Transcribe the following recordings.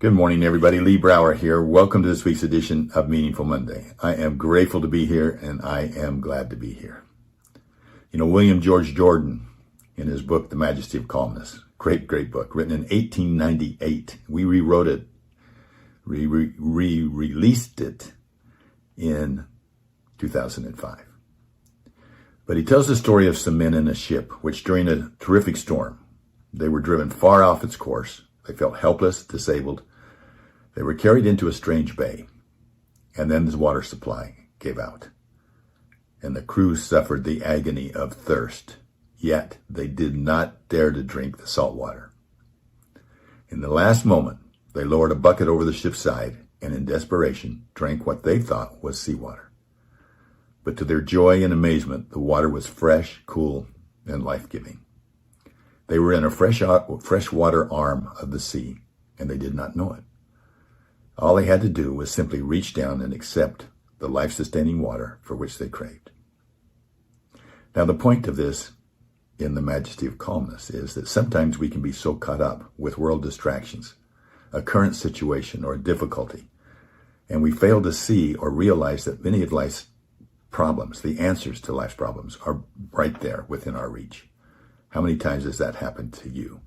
Good morning, everybody. Lee Brower here. Welcome to this week's edition of Meaningful Monday. I am grateful to be here, and I am glad to be here. You know, William George Jordan, in his book, The Majesty of Calmness, great book, written in 1898. We rewrote it, released it in 2005. But he tells the story of some men in a ship, which during a terrific storm, they were driven far off its course. They felt helpless, disabled. They were carried into a strange bay, and then the water supply gave out, and the crew suffered the agony of thirst, yet they did not dare to drink the salt water. In the last moment, they lowered a bucket over the ship's side and in desperation drank what they thought was seawater. But to their joy and amazement, the water was fresh, cool, and life-giving. They were in a freshwater arm of the sea, and they did not know it. All they had to do was simply reach down and accept the life-sustaining water for which they craved. Now, the point of this in The Majesty of Calmness is that sometimes we can be so caught up with world distractions, a current situation or a difficulty, and we fail to see or realize that many of life's problems, the answers to life's problems, are right there within our reach. How many times has that happened to you?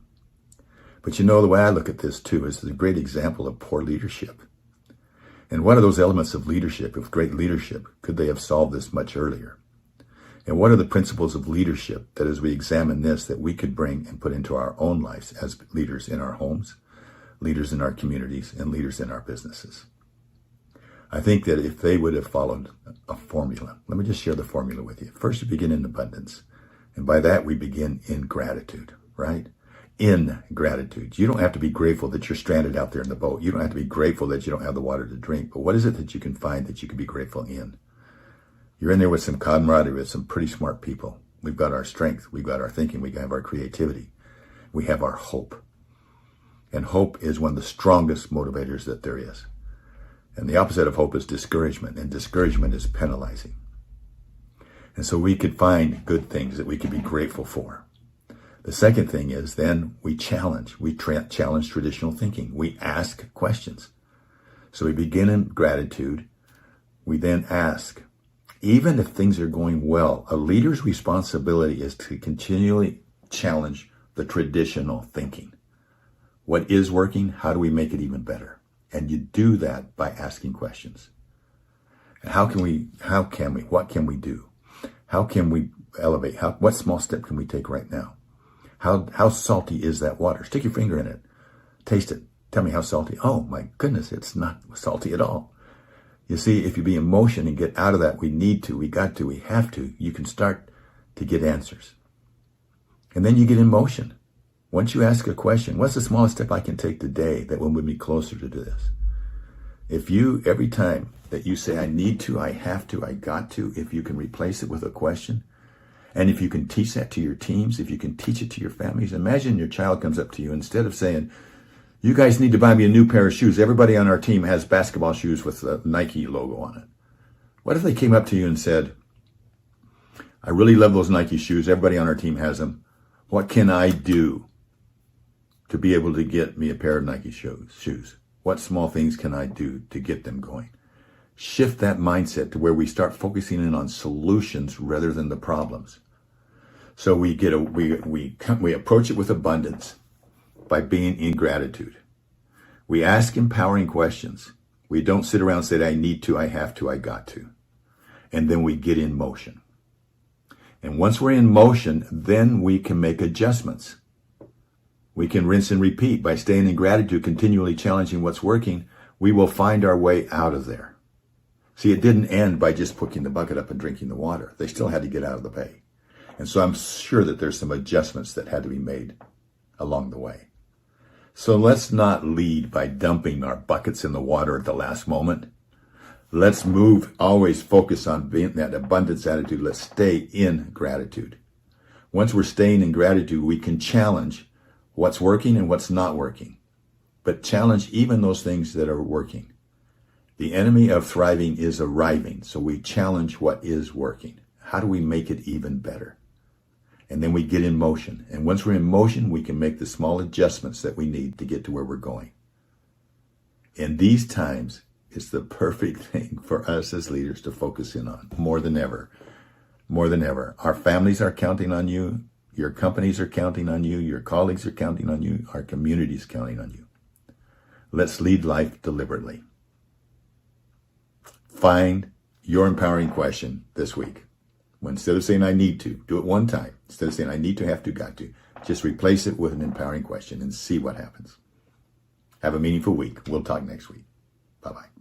But you know, the way I look at this too is a great example of poor leadership. And what are those elements of leadership, of great leadership? Could they have solved this much earlier? And what are the principles of leadership that as we examine this, that we could bring and put into our own lives as leaders in our homes, leaders in our communities, and leaders in our businesses? I think that if they would have followed a formula, let me just share the formula with you. First, you begin in abundance. And by that, we begin in gratitude, right? In gratitude. You don't have to be grateful that you're stranded out there in the boat. You don't have to be grateful that you don't have the water to drink. But what is it that you can find that you can be grateful in? You're in there with some camaraderie, with some pretty smart people. We've got our strength. We've got our thinking. We have our creativity. We have our hope. And hope is one of the strongest motivators that there is. And the opposite of hope is discouragement. And discouragement is penalizing. And so we could find good things that we could be grateful for. The second thing is then we challenge. We challenge traditional thinking. We ask questions. So we begin in gratitude. We then ask. Even if things are going well, a leader's responsibility is to continually challenge the traditional thinking. What is working? How do we make it even better? And you do that by asking questions. And what can we do? How can we elevate? What small step can we take right now? How salty is that water? Stick your finger in it. Taste it. Tell me how salty. Oh my goodness, it's not salty at all. You see, if you be in motion and get out of that, we have to, you can start to get answers. And then you get in motion. Once you ask a question, what's the smallest step I can take today that will move me closer to this? If you, every time that you say, I need to, I have to, I got to, if you can replace it with a question, and if you can teach that to your teams, if you can teach it to your families, imagine your child comes up to you, instead of saying, you guys need to buy me a new pair of shoes. Everybody on our team has basketball shoes with the Nike logo on it. What if they came up to you and said, I really love those Nike shoes. Everybody on our team has them. What can I do to be able to get me a pair of Nike shoes? What small things can I do to get them going? Shift that mindset to where we start focusing in on solutions rather than the problems. So we approach it with abundance by being in gratitude. We ask empowering questions. We don't sit around and say, I need to, I have to, I got to. And then we get in motion. And once we're in motion, then we can make adjustments. We can rinse and repeat. By staying in gratitude, continually challenging what's working, we will find our way out of there. See, it didn't end by just picking the bucket up and drinking the water. They still had to get out of the bay. And so I'm sure that there's some adjustments that had to be made along the way. So let's not lead by dumping our buckets in the water at the last moment. Let's always focus on being that abundance attitude. Let's stay in gratitude. Once we're staying in gratitude, we can challenge what's working and what's not working, but challenge even those things that are working. The enemy of thriving is arriving, so we challenge what is working. How do we make it even better? And then we get in motion. And once we're in motion, we can make the small adjustments that we need to get to where we're going. In these times, it's the perfect thing for us as leaders to focus in on more than ever. More than ever. Our families are counting on you. Your companies are counting on you. Your colleagues are counting on you. Our community is counting on you. Let's lead life deliberately. Find your empowering question this week. When instead of saying I need to, do it one time. Instead of saying I need to, have to, got to, just replace it with an empowering question and see what happens. Have a meaningful week. We'll talk next week. Bye-bye.